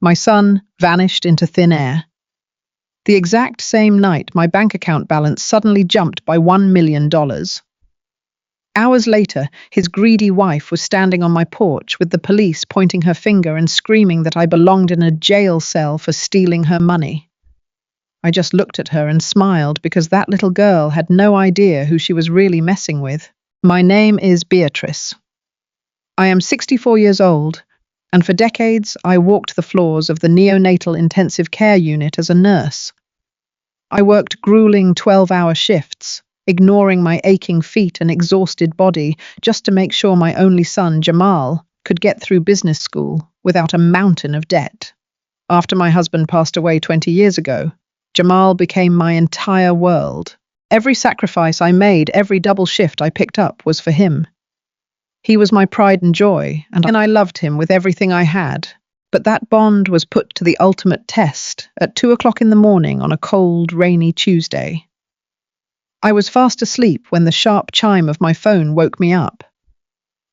My son vanished into thin air. The exact same night, my bank account balance suddenly jumped by $1 million. Hours later, his greedy wife was standing on my porch with the police pointing her finger and screaming that I belonged in a jail cell for stealing her money. I just looked at her and smiled because that little girl had no idea who she was really messing with. My name is Beatrice. I am 64 years old, and for decades I walked the floors of the neonatal intensive care unit as a nurse. I worked grueling 12-hour shifts, ignoring my aching feet and exhausted body just to make sure my only son, Jamal, could get through business school without a mountain of debt. After my husband passed away 20 years ago, Jamal became my entire world. Every sacrifice I made, every double shift I picked up was for him. He was my pride and joy, and I loved him with everything I had. But that bond was put to the ultimate test at 2 o'clock in the morning on a cold, rainy Tuesday. I was fast asleep when the sharp chime of my phone woke me up.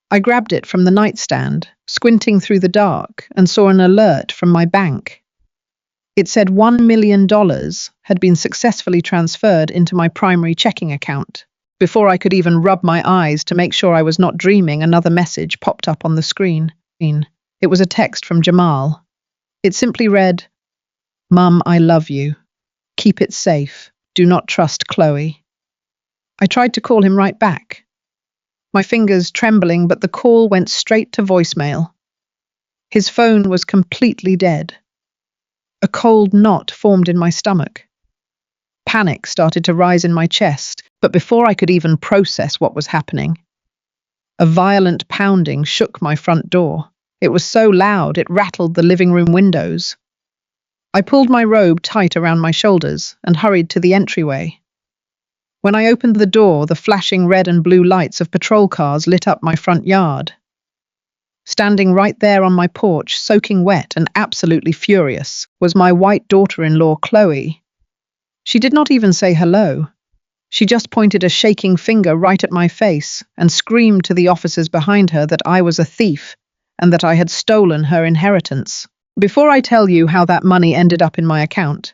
I grabbed it from the nightstand, squinting through the dark, and saw an alert from my bank. It said $1 million had been successfully transferred into my primary checking account. Before I could even rub my eyes to make sure I was not dreaming, another message popped up on the screen. It was a text from Jamal. It simply read, "Mum, I love you. Keep it safe. Do not trust Chloe." I tried to call him right back, my fingers trembling, but the call went straight to voicemail. His phone was completely dead. A cold knot formed in my stomach. Panic started to rise in my chest, but before I could even process what was happening, a violent pounding shook my front door. It was so loud it rattled the living room windows. I pulled my robe tight around my shoulders and hurried to the entryway. When I opened the door, the flashing red and blue lights of patrol cars lit up my front yard. Standing right there on my porch, soaking wet and absolutely furious, was my white daughter-in-law, Chloe. She did not even say hello. She just pointed a shaking finger right at my face and screamed to the officers behind her that I was a thief and that I had stolen her inheritance. Before I tell you how that money ended up in my account,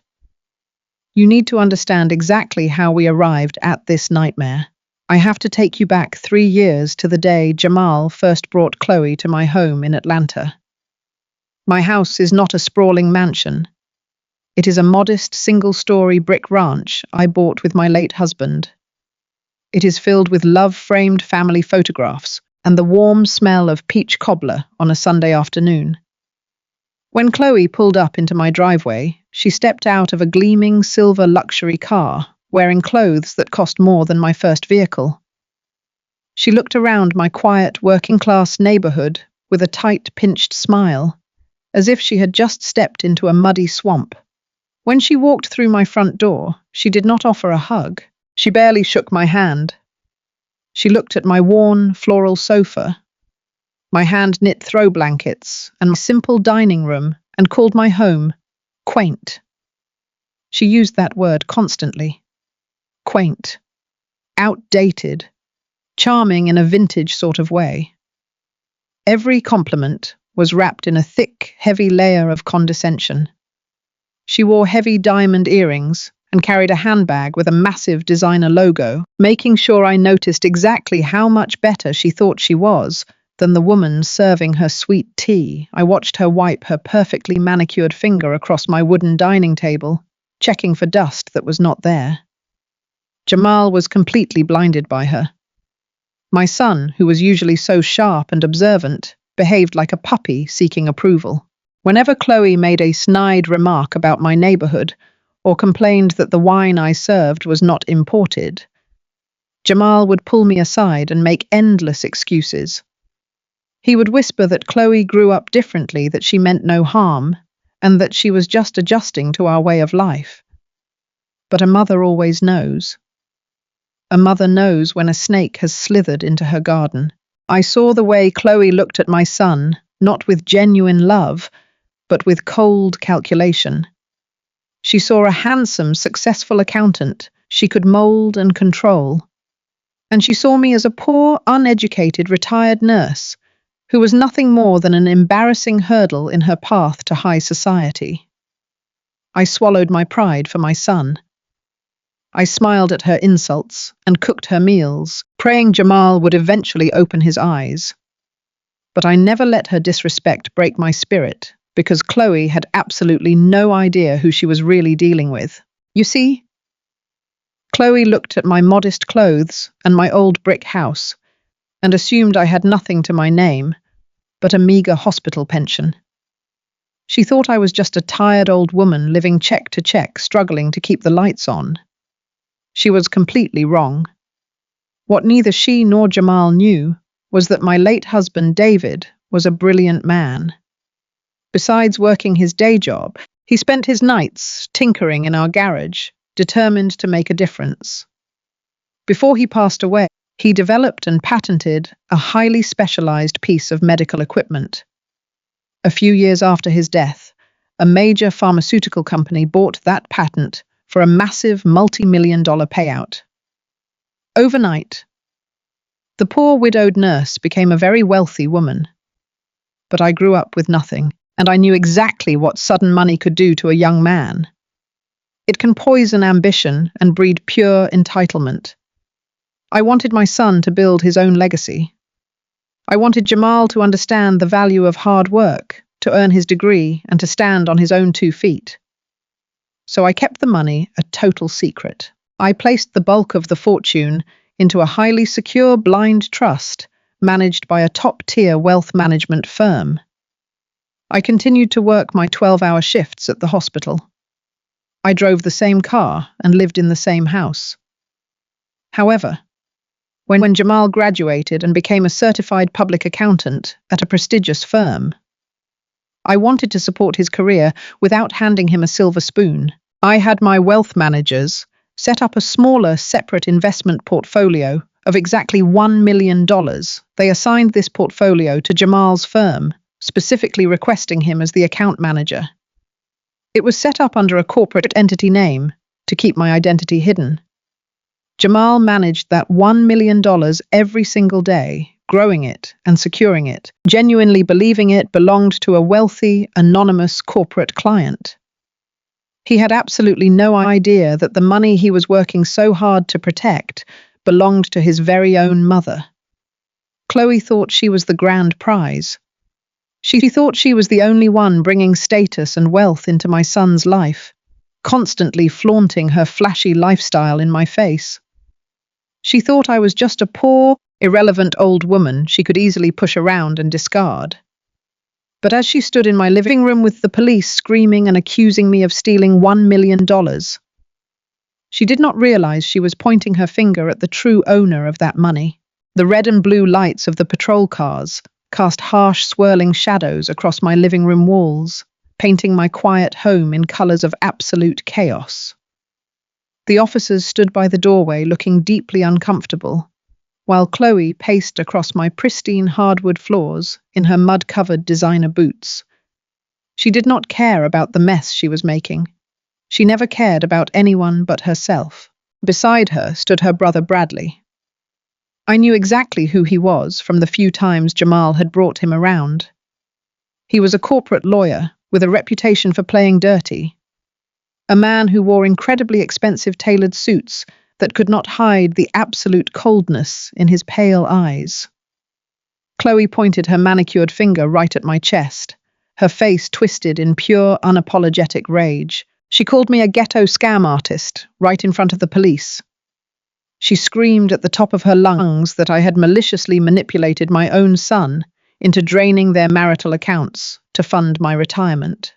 you need to understand exactly how we arrived at this nightmare. I have to take you back 3 years to the day Jamal first brought Chloe to my home in Atlanta. My house is not a sprawling mansion. It is a modest single-story brick ranch I bought with my late husband. It is filled with love-framed family photographs and the warm smell of peach cobbler on a Sunday afternoon. When Chloe pulled up into my driveway, she stepped out of a gleaming silver luxury car, wearing clothes that cost more than my first vehicle. She looked around my quiet, working-class neighborhood with a tight, pinched smile, as if she had just stepped into a muddy swamp. When she walked through my front door, she did not offer a hug. She barely shook my hand. She looked at my worn, floral sofa, my hand-knit throw blankets, and my simple dining room, and called my home quaint. She used that word constantly. Quaint. Outdated. Charming in a vintage sort of way. Every compliment was wrapped in a thick, heavy layer of condescension. She wore heavy diamond earrings and carried a handbag with a massive designer logo, making sure I noticed exactly how much better she thought she was than the woman serving her sweet tea. I watched her wipe her perfectly manicured finger across my wooden dining table, checking for dust that was not there. Jamal was completely blinded by her. My son, who was usually so sharp and observant, behaved like a puppy seeking approval. Whenever Chloe made a snide remark about my neighborhood or complained that the wine I served was not imported, Jamal would pull me aside and make endless excuses. He would whisper that Chloe grew up differently, that she meant no harm, and that she was just adjusting to our way of life. But a mother always knows. A mother knows when a snake has slithered into her garden. I saw the way Chloe looked at my son, not with genuine love, but with cold calculation. She saw a handsome, successful accountant she could mold and control. And she saw me as a poor, uneducated, retired nurse who was nothing more than an embarrassing hurdle in her path to high society. I swallowed my pride for my son. I smiled at her insults and cooked her meals, praying Jamal would eventually open his eyes. But I never let her disrespect break my spirit, because Chloe had absolutely no idea who she was really dealing with. You see? Chloe looked at my modest clothes and my old brick house and assumed I had nothing to my name but a meager hospital pension. She thought I was just a tired old woman living check to check, struggling to keep the lights on. She was completely wrong. What neither she nor Jamal knew was that my late husband, David, was a brilliant man. Besides working his day job, he spent his nights tinkering in our garage, determined to make a difference. Before he passed away, he developed and patented a highly specialized piece of medical equipment. A few years after his death, a major pharmaceutical company bought that patent for a massive multi-million-dollar payout. Overnight, the poor widowed nurse became a very wealthy woman. But I grew up with nothing, and I knew exactly what sudden money could do to a young man. It can poison ambition and breed pure entitlement. I wanted my son to build his own legacy. I wanted Jamal to understand the value of hard work, to earn his degree, and to stand on his own 2 feet. So I kept the money a total secret. I placed the bulk of the fortune into a highly secure blind trust managed by a top-tier wealth management firm. I continued to work my 12-hour shifts at the hospital. I drove the same car and lived in the same house. However, when Jamal graduated and became a certified public accountant at a prestigious firm, I wanted to support his career without handing him a silver spoon. I had my wealth managers set up a smaller, separate investment portfolio of exactly $1 million. They assigned this portfolio to Jamal's firm, specifically requesting him as the account manager. It was set up under a corporate entity name to keep my identity hidden. Jamal managed that $1 million every single day, growing it and securing it, genuinely believing it belonged to a wealthy, anonymous corporate client. He had absolutely no idea that the money he was working so hard to protect belonged to his very own mother. Chloe thought she was the grand prize. She thought she was the only one bringing status and wealth into my son's life, constantly flaunting her flashy lifestyle in my face. She thought I was just a poor, irrelevant old woman she could easily push around and discard. But as she stood in my living room with the police screaming and accusing me of stealing $1 million, she did not realize she was pointing her finger at the true owner of that money. The red and blue lights of the patrol cars cast harsh, swirling shadows across my living room walls, painting my quiet home in colors of absolute chaos. The officers stood by the doorway looking deeply uncomfortable, while Chloe paced across my pristine hardwood floors in her mud-covered designer boots. She did not care about the mess she was making. She never cared about anyone but herself. Beside her stood her brother Bradley. I knew exactly who he was from the few times Jamal had brought him around. He was a corporate lawyer with a reputation for playing dirty. A man who wore incredibly expensive tailored suits that could not hide the absolute coldness in his pale eyes. Chloe pointed her manicured finger right at my chest, her face twisted in pure, unapologetic rage. She called me a ghetto scam artist right in front of the police. She screamed at the top of her lungs that I had maliciously manipulated my own son into draining their marital accounts to fund my retirement.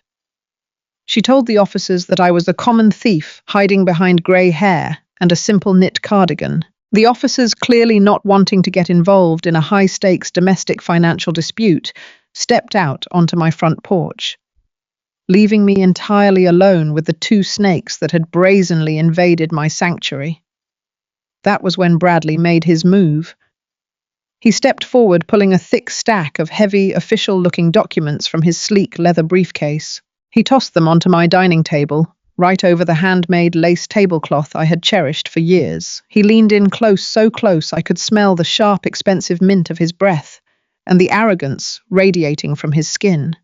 She told the officers that I was a common thief hiding behind grey hair and a simple knit cardigan. The officers, clearly not wanting to get involved in a high-stakes domestic financial dispute, stepped out onto my front porch, leaving me entirely alone with the 2 snakes that had brazenly invaded my sanctuary. That was when Bradley made his move. He stepped forward, pulling a thick stack of heavy, official-looking documents from his sleek leather briefcase. He tossed them onto my dining table, right over the handmade lace tablecloth I had cherished for years. He leaned in close, so close I could smell the sharp, expensive mint of his breath, and the arrogance radiating from his skin.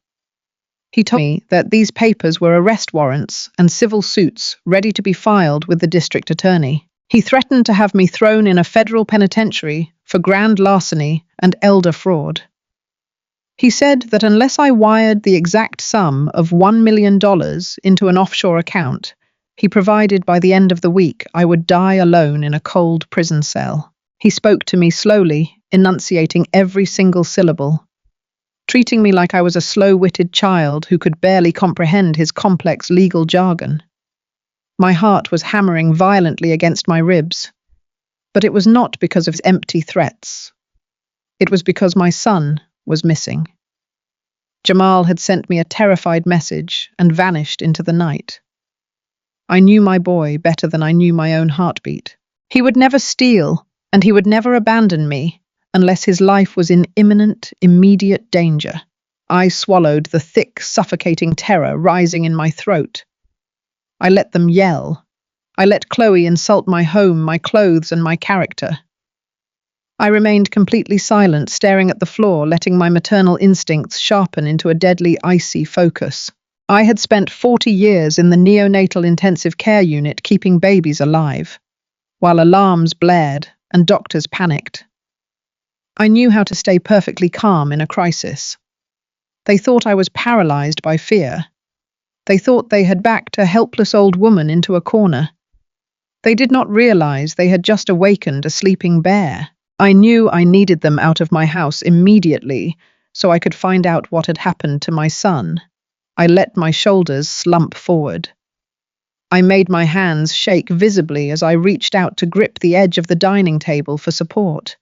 He told me that these papers were arrest warrants and civil suits ready to be filed with the district attorney. He threatened to have me thrown in a federal penitentiary for grand larceny and elder fraud. He said that unless I wired the exact sum of $1 million into an offshore account he provided by the end of the week, I would die alone in a cold prison cell. He spoke to me slowly, enunciating every single syllable, treating me like I was a slow-witted child who could barely comprehend his complex legal jargon. My heart was hammering violently against my ribs, but it was not because of his empty threats. It was because my son was missing. Jamal had sent me a terrified message and vanished into the night. I knew my boy better than I knew my own heartbeat. He would never steal, and he would never abandon me unless his life was in imminent, immediate danger. I swallowed the thick, suffocating terror rising in my throat. I let them yell. I let Chloe insult my home, my clothes, and my character. I remained completely silent, staring at the floor, letting my maternal instincts sharpen into a deadly, icy focus. I had spent 40 years in the neonatal intensive care unit keeping babies alive, while alarms blared and doctors panicked. I knew how to stay perfectly calm in a crisis. They thought I was paralyzed by fear. They thought they had backed a helpless old woman into a corner. They did not realize they had just awakened a sleeping bear. I knew I needed them out of my house immediately so I could find out what had happened to my son. I let my shoulders slump forward. I made my hands shake visibly as I reached out to grip the edge of the dining table for support.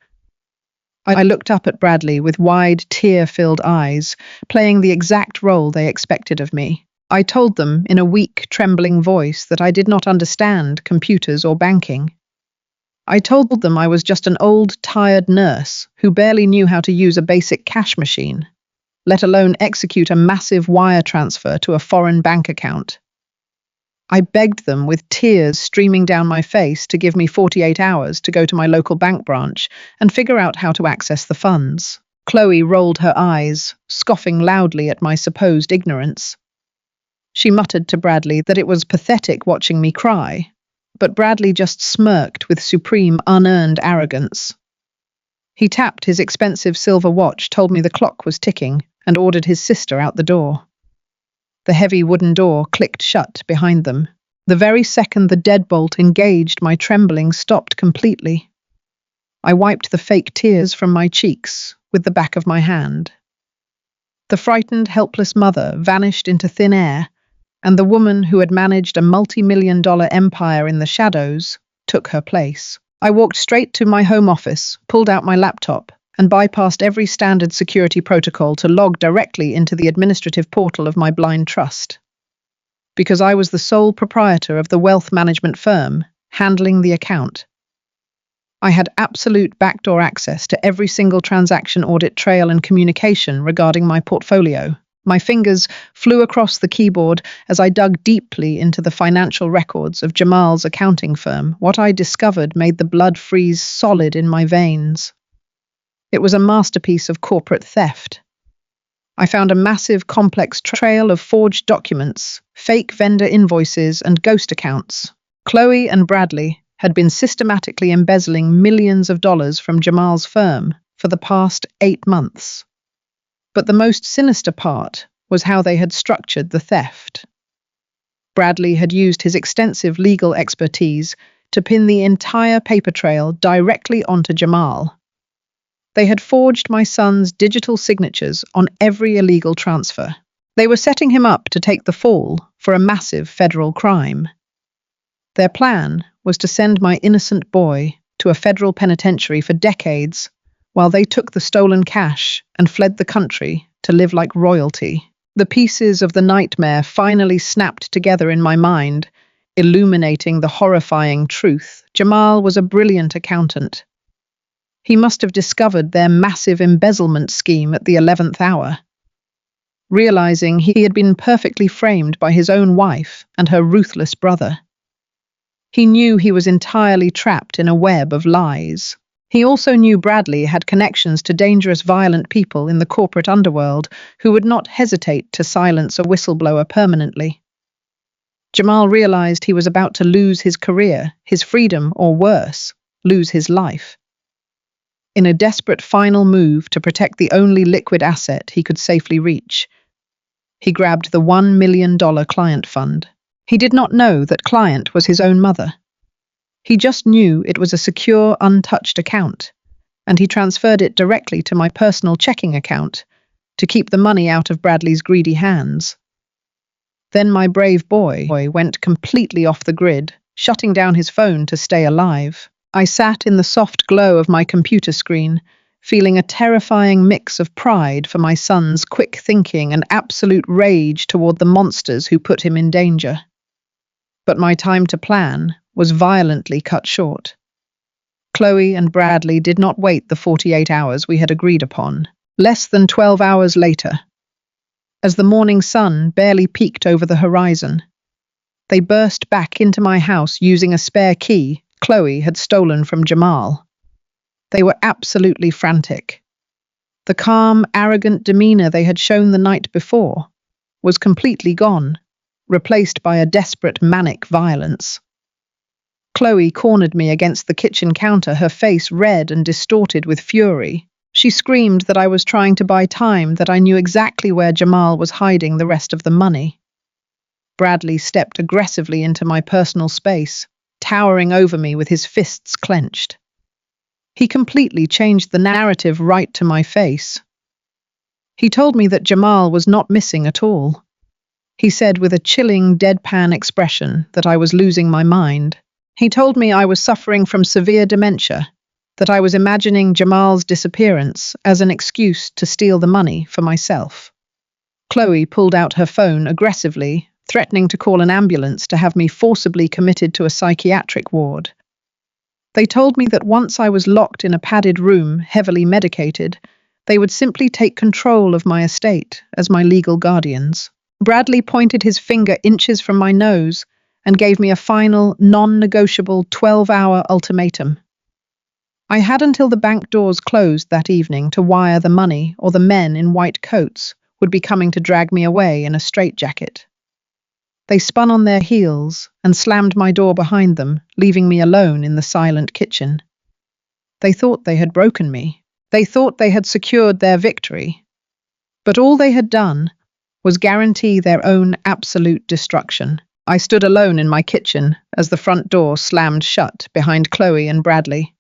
I looked up at Bradley with wide, tear-filled eyes, playing the exact role they expected of me. I told them in a weak, trembling voice that I did not understand computers or banking. I told them I was just an old, tired nurse who barely knew how to use a basic cash machine, let alone execute a massive wire transfer to a foreign bank account. I begged them with tears streaming down my face to give me 48 hours to go to my local bank branch and figure out how to access the funds. Chloe rolled her eyes, scoffing loudly at my supposed ignorance. She muttered to Bradley that it was pathetic watching me cry, but Bradley just smirked with supreme, unearned arrogance. He tapped his expensive silver watch, told me the clock was ticking, and ordered his sister out the door. The heavy wooden door clicked shut behind them. The very second the deadbolt engaged, my trembling stopped completely. I wiped the fake tears from my cheeks with the back of my hand. The frightened, helpless mother vanished into thin air, and the woman who had managed a multi-million-dollar empire in the shadows took her place. I walked straight to my home office, pulled out my laptop, and bypassed every standard security protocol to log directly into the administrative portal of my blind trust. Because I was the sole proprietor of the wealth management firm handling the account, I had absolute backdoor access to every single transaction, audit trail, and communication regarding my portfolio. My fingers flew across the keyboard as I dug deeply into the financial records of Jamal's accounting firm. What I discovered made the blood freeze solid in my veins. It was a masterpiece of corporate theft. I found a massive, complex trail of forged documents, fake vendor invoices, and ghost accounts. Chloe and Bradley had been systematically embezzling millions of dollars from Jamal's firm for the past 8 months. But the most sinister part was how they had structured the theft. Bradley had used his extensive legal expertise to pin the entire paper trail directly onto Jamal. They had forged my son's digital signatures on every illegal transfer. They were setting him up to take the fall for a massive federal crime. Their plan was to send my innocent boy to a federal penitentiary for decades, while they took the stolen cash and fled the country to live like royalty. The pieces of the nightmare finally snapped together in my mind, illuminating the horrifying truth. Jamal was a brilliant accountant. He must have discovered their massive embezzlement scheme at the 11th hour. Realizing he had been perfectly framed by his own wife and her ruthless brother, he knew he was entirely trapped in a web of lies. He also knew Bradley had connections to dangerous, violent people in the corporate underworld who would not hesitate to silence a whistleblower permanently. Jamal realized he was about to lose his career, his freedom, or worse, lose his life. In a desperate final move to protect the only liquid asset he could safely reach, he grabbed the $1 million client fund. He did not know that client was his own mother. He just knew it was a secure, untouched account, and he transferred it directly to my personal checking account to keep the money out of Bradley's greedy hands. Then my brave boy went completely off the grid, shutting down his phone to stay alive. I sat in the soft glow of my computer screen, feeling a terrifying mix of pride for my son's quick thinking and absolute rage toward the monsters who put him in danger. But my time to plan was violently cut short. Chloe and Bradley did not wait the 48 hours we had agreed upon. Less than 12 hours later, as the morning sun barely peeked over the horizon, they burst back into my house using a spare key Chloe had stolen from Jamal. They were absolutely frantic. The calm, arrogant demeanor they had shown the night before was completely gone, replaced by a desperate, manic violence. Chloe cornered me against the kitchen counter, her face red and distorted with fury. She screamed that I was trying to buy time, that I knew exactly where Jamal was hiding the rest of the money. Bradley stepped aggressively into my personal space, towering over me with his fists clenched. He completely changed the narrative right to my face. He told me that Jamal was not missing at all. He said with a chilling, deadpan expression that I was losing my mind. He told me I was suffering from severe dementia, that I was imagining Jamal's disappearance as an excuse to steal the money for myself. Chloe pulled out her phone aggressively, threatening to call an ambulance to have me forcibly committed to a psychiatric ward. They told me that once I was locked in a padded room, heavily medicated, they would simply take control of my estate as my legal guardians. Bradley pointed his finger inches from my nose and gave me a final, non-negotiable 12-hour ultimatum. I had until the bank doors closed that evening to wire the money, or the men in white coats would be coming to drag me away in a straitjacket. They spun on their heels and slammed my door behind them, leaving me alone in the silent kitchen. They thought they had broken me. They thought they had secured their victory. But all they had done was guarantee their own absolute destruction. I stood alone in my kitchen as the front door slammed shut behind Chloe and Bradley.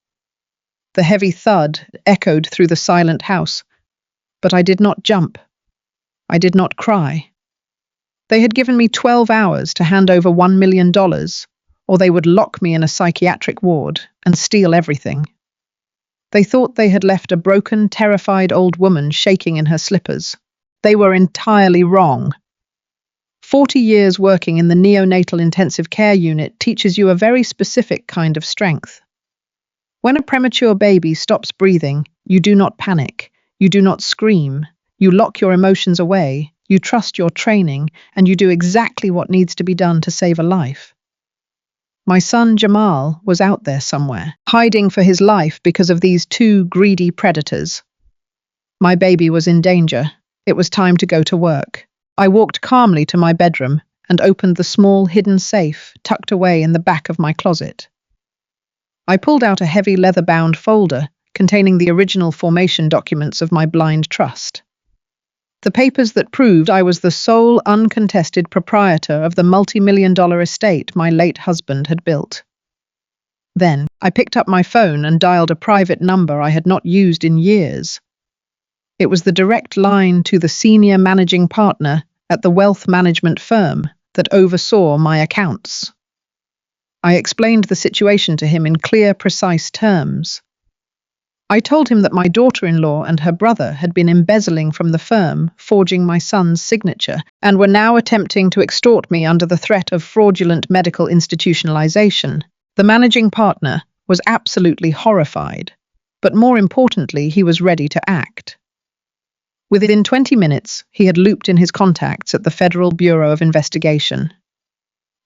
The heavy thud echoed through the silent house, but I did not jump. I did not cry. They had given me 12 hours to hand over $1 million, or they would lock me in a psychiatric ward and steal everything. They thought they had left a broken, terrified old woman shaking in her slippers. They were entirely wrong. 40 years working in the neonatal intensive care unit teaches you a very specific kind of strength. When a premature baby stops breathing, you do not panic, you do not scream, you lock your emotions away, you trust your training, and you do exactly what needs to be done to save a life. My son Jamal was out there somewhere, hiding for his life because of these two greedy predators. My baby was in danger. It was time to go to work. I walked calmly to my bedroom and opened the small hidden safe tucked away in the back of my closet. I pulled out a heavy leather-bound folder containing the original formation documents of my blind trust. The papers that proved I was the sole uncontested proprietor of the multi-million-dollar estate my late husband had built. Then, I picked up my phone and dialed a private number I had not used in years. It was the direct line to the senior managing partner at the wealth management firm that oversaw my accounts. I explained the situation to him in clear, precise terms. I told him that my daughter-in-law and her brother had been embezzling from the firm, forging my son's signature, and were now attempting to extort me under the threat of fraudulent medical institutionalization. The managing partner was absolutely horrified, but more importantly, he was ready to act. Within 20 minutes, he had looped in his contacts at the Federal Bureau of Investigation.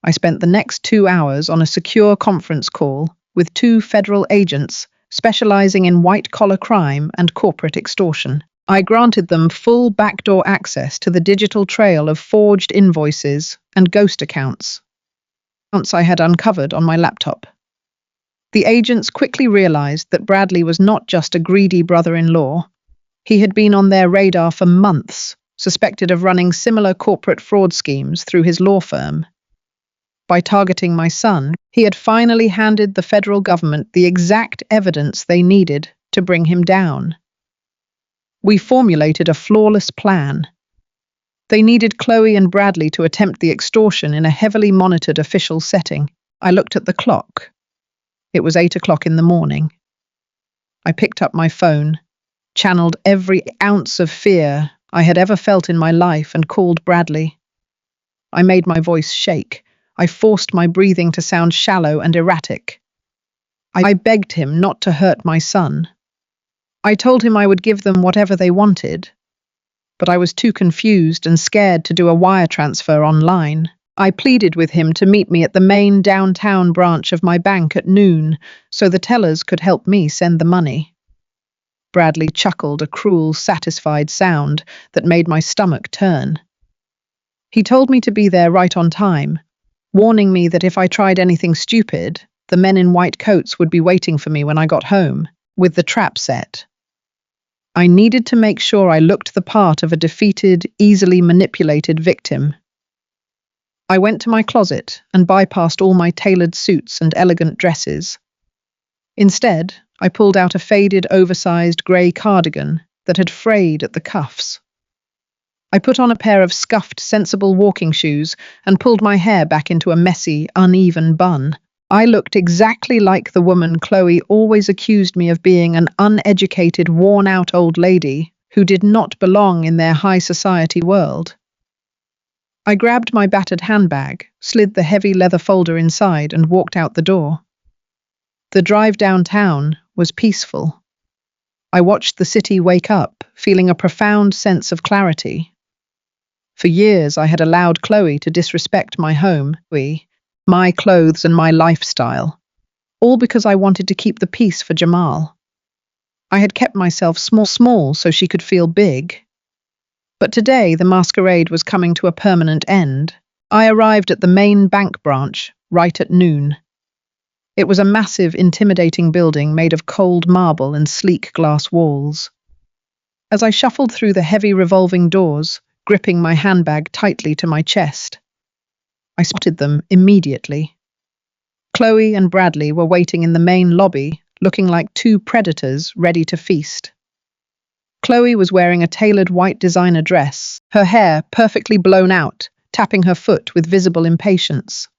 I spent the next 2 hours on a secure conference call with 2 federal agents specializing in white-collar crime and corporate extortion. I granted them full backdoor access to the digital trail of forged invoices and ghost accounts I had uncovered on my laptop. The agents quickly realized that Bradley was not just a greedy brother-in-law. He had been on their radar for months, suspected of running similar corporate fraud schemes through his law firm. By targeting my son, he had finally handed the federal government the exact evidence they needed to bring him down. We formulated a flawless plan. They needed Chloe and Bradley to attempt the extortion in a heavily monitored official setting. I looked at the clock. It was 8 o'clock in the morning. I picked up my phone, channeled every ounce of fear I had ever felt in my life, and called Bradley. I made my voice shake. I forced my breathing to sound shallow and erratic. I begged him not to hurt my son. I told him I would give them whatever they wanted, but I was too confused and scared to do a wire transfer online. I pleaded with him to meet me at the main downtown branch of my bank at noon so the tellers could help me send the money. Bradley chuckled a cruel, satisfied sound that made my stomach turn. He told me to be there right on time, warning me that if I tried anything stupid, the men in white coats would be waiting for me when I got home, with the trap set. I needed to make sure I looked the part of a defeated, easily manipulated victim. I went to my closet and bypassed all my tailored suits and elegant dresses. Instead, I pulled out a faded, oversized grey cardigan that had frayed at the cuffs. I put on a pair of scuffed, sensible walking shoes and pulled my hair back into a messy, uneven bun. I looked exactly like the woman Chloe always accused me of being, an uneducated, worn-out old lady who did not belong in their high society world. I grabbed my battered handbag, slid the heavy leather folder inside, and walked out the door. The drive downtown was peaceful. I watched the city wake up, feeling a profound sense of clarity. For years I had allowed Chloe to disrespect my home, my clothes and my lifestyle, all because I wanted to keep the peace for Jamal. I had kept myself small so she could feel big. But today the masquerade was coming to a permanent end. I arrived at the main bank branch right at noon. It was a massive, intimidating building made of cold marble and sleek glass walls. As I shuffled through the heavy revolving doors, gripping my handbag tightly to my chest, I spotted them immediately. Chloe and Bradley were waiting in the main lobby, looking like two predators ready to feast. Chloe was wearing a tailored white designer dress, her hair perfectly blown out, tapping her foot with visible impatience.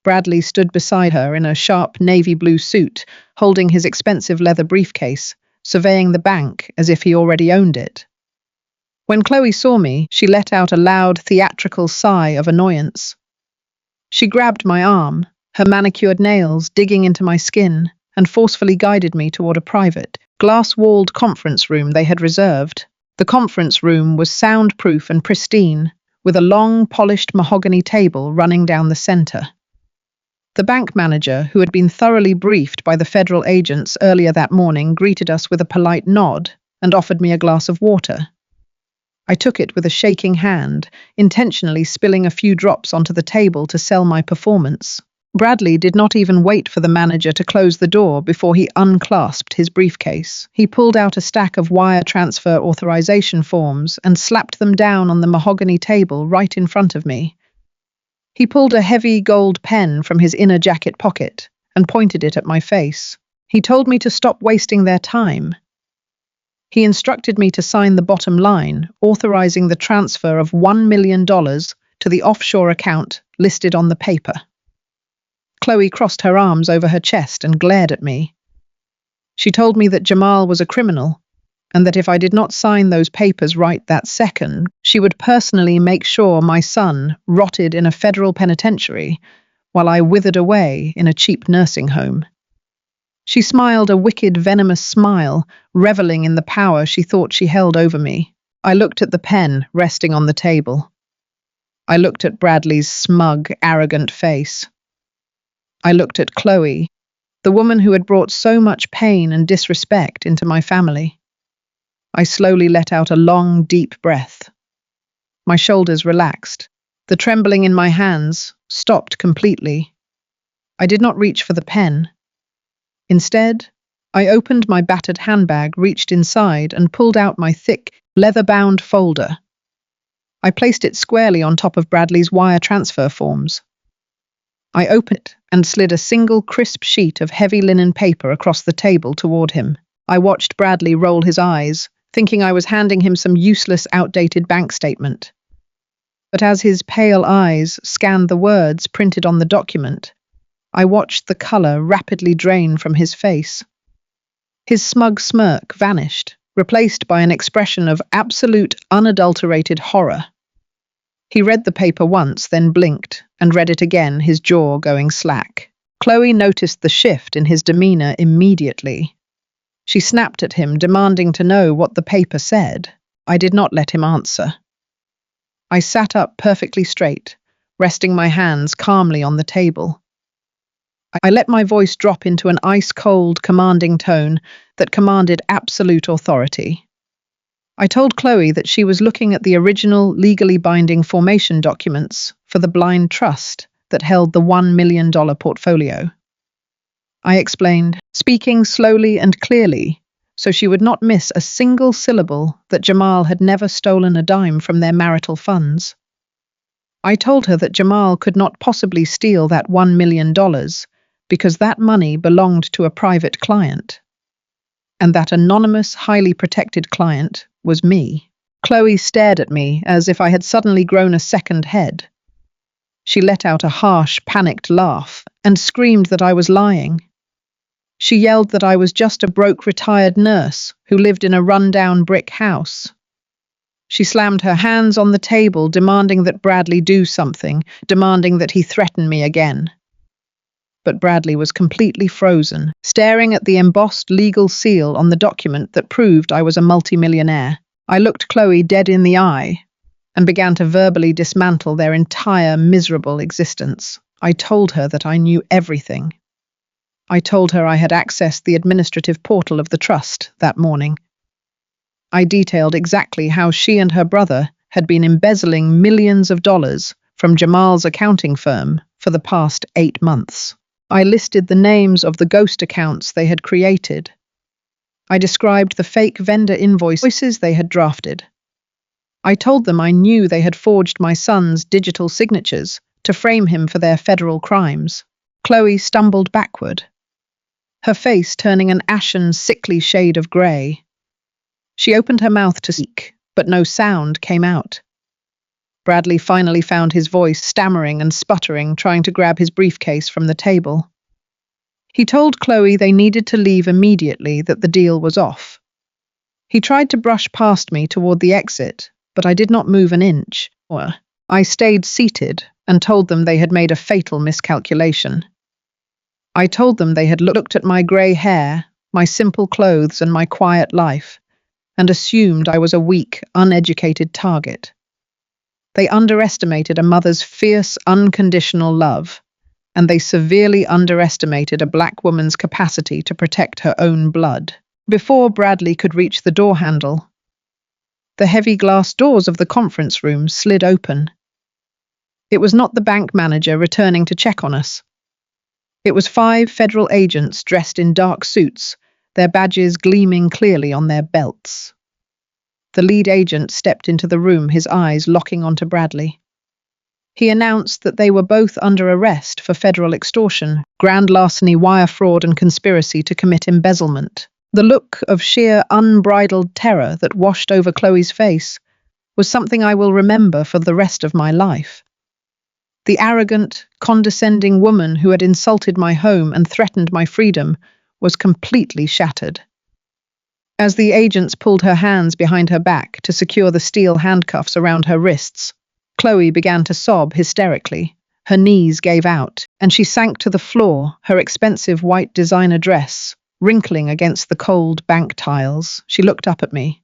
Bradley stood beside her in a sharp navy blue suit, holding his expensive leather briefcase, surveying the bank as if he already owned it. When Chloe saw me, she let out a loud, theatrical sigh of annoyance. She grabbed my arm, her manicured nails digging into my skin, and forcefully guided me toward a private, glass-walled conference room they had reserved. The conference room was soundproof and pristine, with a long, polished mahogany table running down the center. The bank manager, who had been thoroughly briefed by the federal agents earlier that morning, greeted us with a polite nod and offered me a glass of water. I took it with a shaking hand, intentionally spilling a few drops onto the table to sell my performance. Bradley did not even wait for the manager to close the door before he unclasped his briefcase. He pulled out a stack of wire transfer authorization forms and slapped them down on the mahogany table right in front of me. He pulled a heavy gold pen from his inner jacket pocket and pointed it at my face. He told me to stop wasting their time. He instructed me to sign the bottom line, authorizing the transfer of $1 million to the offshore account listed on the paper. Chloe crossed her arms over her chest and glared at me. She told me that Jamal was a criminal, and that if I did not sign those papers right that second, she would personally make sure my son rotted in a federal penitentiary while I withered away in a cheap nursing home. She smiled a wicked, venomous smile, reveling in the power she thought she held over me. I looked at the pen resting on the table. I looked at Bradley's smug, arrogant face. I looked at Chloe, the woman who had brought so much pain and disrespect into my family. I slowly let out a long, deep breath. My shoulders relaxed. The trembling in my hands stopped completely. I did not reach for the pen. Instead, I opened my battered handbag, reached inside, and pulled out my thick, leather-bound folder. I placed it squarely on top of Bradley's wire transfer forms. I opened it and slid a single crisp sheet of heavy linen paper across the table toward him. I watched Bradley roll his eyes, thinking I was handing him some useless, outdated bank statement. But as his pale eyes scanned the words printed on the document, I watched the color rapidly drain from his face. His smug smirk vanished, replaced by an expression of absolute, unadulterated horror. He read the paper once, then blinked, and read it again, his jaw going slack. Chloe noticed the shift in his demeanor immediately. She snapped at him, demanding to know what the paper said. I did not let him answer. I sat up perfectly straight, resting my hands calmly on the table. I let my voice drop into an ice-cold, commanding tone that commanded absolute authority. I told Chloe that she was looking at the original, legally binding formation documents for the blind trust that held the $1 million portfolio. I explained, speaking slowly and clearly, so she would not miss a single syllable, that Jamal had never stolen a dime from their marital funds. I told her that Jamal could not possibly steal that $1 million because that money belonged to a private client, and that anonymous, highly protected client was me. Chloe stared at me as if I had suddenly grown a second head. She let out a harsh, panicked laugh and screamed that I was lying. She yelled that I was just a broke retired nurse who lived in a run-down brick house. She slammed her hands on the table, demanding that Bradley do something, demanding that he threaten me again. But Bradley was completely frozen, staring at the embossed legal seal on the document that proved I was a multimillionaire. I looked Chloe dead in the eye and began to verbally dismantle their entire miserable existence. I told her that I knew everything. I told her I had accessed the administrative portal of the trust that morning. I detailed exactly how she and her brother had been embezzling millions of dollars from Jamal's accounting firm for the past 8 months. I listed the names of the ghost accounts they had created. I described the fake vendor invoices they had drafted. I told them I knew they had forged my son's digital signatures to frame him for their federal crimes. Chloe stumbled backward, her face turning an ashen, sickly shade of grey. She opened her mouth to speak, but no sound came out. Bradley finally found his voice, stammering and sputtering, trying to grab his briefcase from the table. He told Chloe they needed to leave immediately, that the deal was off. He tried to brush past me toward the exit, but I did not move an inch. I stayed seated and told them they had made a fatal miscalculation. I told them they had looked at my grey hair, my simple clothes, and my quiet life, and assumed I was a weak, uneducated target. They underestimated a mother's fierce, unconditional love, and they severely underestimated a black woman's capacity to protect her own blood. Before Bradley could reach the door handle, the heavy glass doors of the conference room slid open. It was not the bank manager returning to check on us. It was 5 federal agents dressed in dark suits, their badges gleaming clearly on their belts. The lead agent stepped into the room, his eyes locking onto Bradley. He announced that they were both under arrest for federal extortion, grand larceny, wire fraud, and conspiracy to commit embezzlement. The look of sheer, unbridled terror that washed over Chloe's face was something I will remember for the rest of my life. The arrogant, condescending woman who had insulted my home and threatened my freedom was completely shattered. As the agents pulled her hands behind her back to secure the steel handcuffs around her wrists, Chloe began to sob hysterically. Her knees gave out, and she sank to the floor, her expensive white designer dress wrinkling against the cold bank tiles. She looked up at me,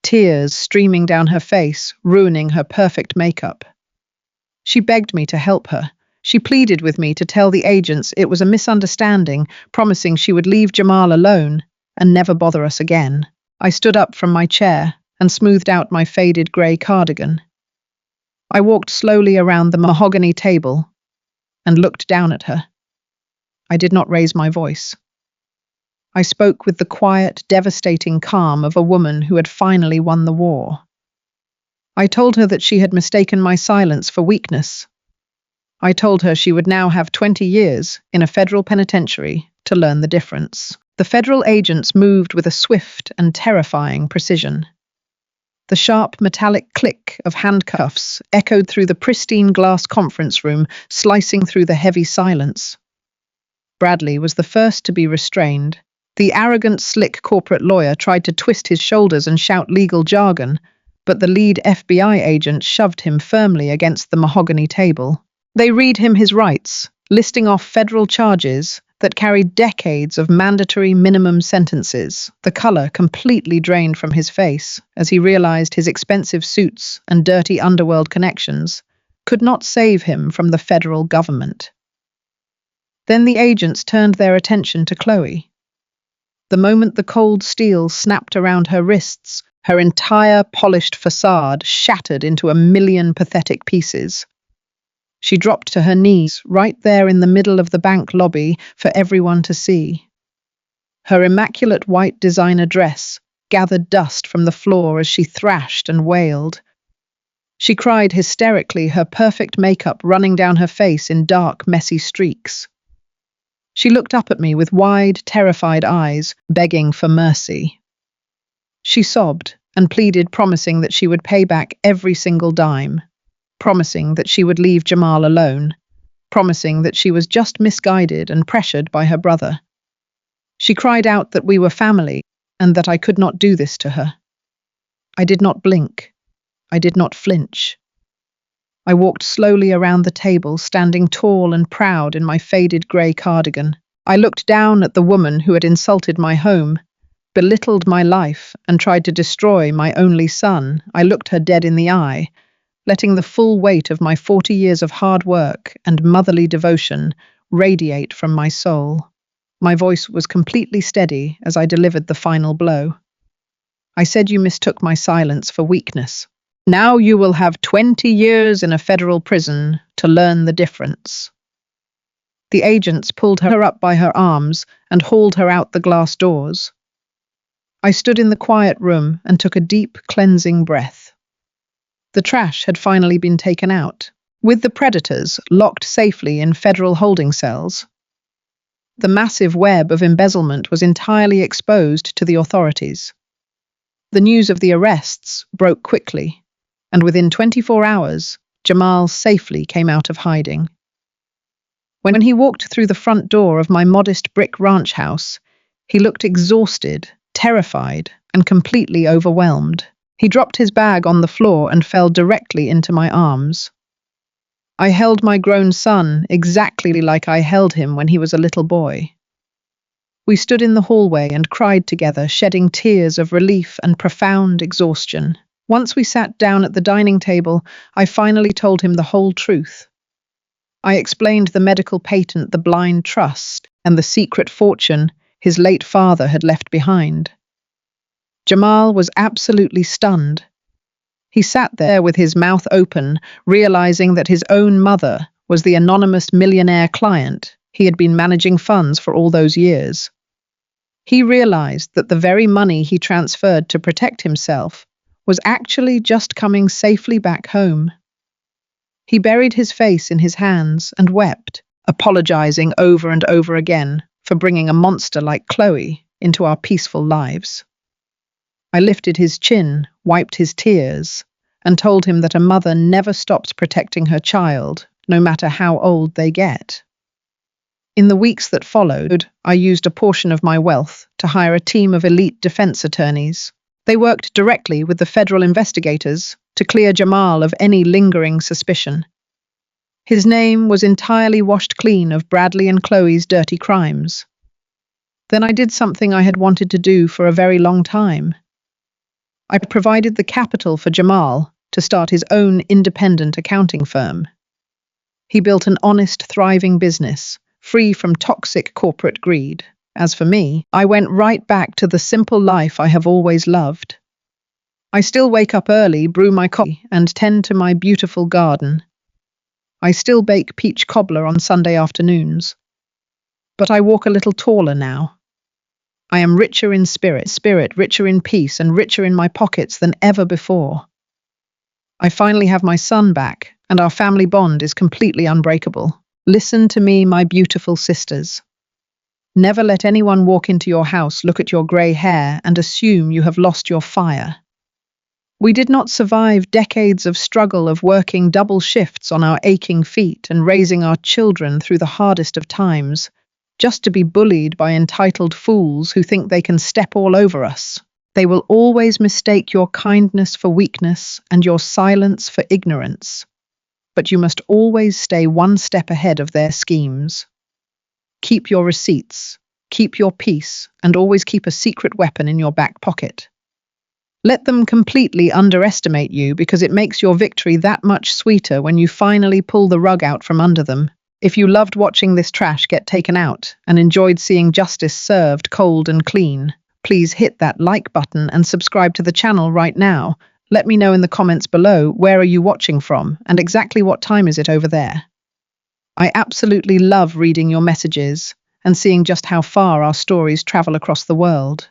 tears streaming down her face, ruining her perfect makeup. She begged me to help her. She pleaded with me to tell the agents it was a misunderstanding, promising she would leave Jamal alone and never bother us again. I stood up from my chair and smoothed out my faded grey cardigan. I walked slowly around the mahogany table and looked down at her. I did not raise my voice. I spoke with the quiet, devastating calm of a woman who had finally won the war. I told her that she had mistaken my silence for weakness. I told her she would now have 20 years in a federal penitentiary to learn the difference. The federal agents moved with a swift and terrifying precision. The sharp metallic click of handcuffs echoed through the pristine glass conference room, slicing through the heavy silence. Bradley was the first to be restrained. The arrogant, slick corporate lawyer tried to twist his shoulders and shout legal jargon, but the lead FBI agent shoved him firmly against the mahogany table. They read him his rights, listing off federal charges that carried decades of mandatory minimum sentences. The color completely drained from his face as he realized his expensive suits and dirty underworld connections could not save him from the federal government. Then the agents turned their attention to Chloe. The moment the cold steel snapped around her wrists, her entire polished facade shattered into a million pathetic pieces. She dropped to her knees right there in the middle of the bank lobby for everyone to see. Her immaculate white designer dress gathered dust from the floor as she thrashed and wailed. She cried hysterically, her perfect makeup running down her face in dark, messy streaks. She looked up at me with wide, terrified eyes, begging for mercy. She sobbed and pleaded, promising that she would pay back every single dime, promising that she would leave Jamal alone, promising that she was just misguided and pressured by her brother. She cried out that we were family and that I could not do this to her. I did not blink. I did not flinch. I walked slowly around the table, standing tall and proud in my faded grey cardigan. I looked down at the woman who had insulted my home, belittled my life, and tried to destroy my only son. I looked her dead in the eye, letting the full weight of my 40 years of hard work and motherly devotion radiate from my soul. My voice was completely steady as I delivered the final blow. I said you mistook my silence for weakness. Now you will have 20 years in a federal prison to learn the difference. The agents pulled her up by her arms and hauled her out the glass doors. I stood in the quiet room and took a deep, cleansing breath. The trash had finally been taken out, with the predators locked safely in federal holding cells. The massive web of embezzlement was entirely exposed to the authorities. The news of the arrests broke quickly, and within 24 hours, Jamal safely came out of hiding. When he walked through the front door of my modest brick ranch house, he looked exhausted, terrified, and completely overwhelmed. He dropped his bag on the floor and fell directly into my arms. I held my grown son exactly like I held him when he was a little boy. We stood in the hallway and cried together, shedding tears of relief and profound exhaustion. Once we sat down at the dining table, I finally told him the whole truth. I explained the medical patent, the blind trust, and the secret fortune his late father had left behind. Jamal was absolutely stunned. He sat there with his mouth open, realizing that his own mother was the anonymous millionaire client he had been managing funds for all those years. He realized that the very money he transferred to protect himself was actually just coming safely back home. He buried his face in his hands and wept, apologizing over and over again for bringing a monster like Chloe into our peaceful lives. I lifted his chin, wiped his tears, and told him that a mother never stops protecting her child, no matter how old they get. In the weeks that followed, I used a portion of my wealth to hire a team of elite defense attorneys. They worked directly with the federal investigators to clear Jamal of any lingering suspicion. His name was entirely washed clean of Bradley and Chloe's dirty crimes. Then I did something I had wanted to do for a very long time. I provided the capital for Jamal to start his own independent accounting firm. He built an honest, thriving business, free from toxic corporate greed. As for me, I went right back to the simple life I have always loved. I still wake up early, brew my coffee, and tend to my beautiful garden. I still bake peach cobbler on Sunday afternoons. But I walk a little taller now. I am richer in spirit, richer in peace, and richer in my pockets than ever before. I finally have my son back, and our family bond is completely unbreakable. Listen to me, my beautiful sisters. Never let anyone walk into your house, look at your grey hair, and assume you have lost your fire. We did not survive decades of struggle of working double shifts on our aching feet and raising our children through the hardest of times, just to be bullied by entitled fools who think they can step all over us. They will always mistake your kindness for weakness and your silence for ignorance. But you must always stay one step ahead of their schemes. Keep your receipts, keep your peace, and always keep a secret weapon in your back pocket. Let them completely underestimate you because it makes your victory that much sweeter when you finally pull the rug out from under them. If you loved watching this trash get taken out and enjoyed seeing justice served cold and clean, please hit that like button and subscribe to the channel right now. Let me know in the comments below, where are you watching from and exactly what time is it over there? I absolutely love reading your messages and seeing just how far our stories travel across the world.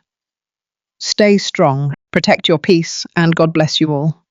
Stay strong, protect your peace, and God bless you all.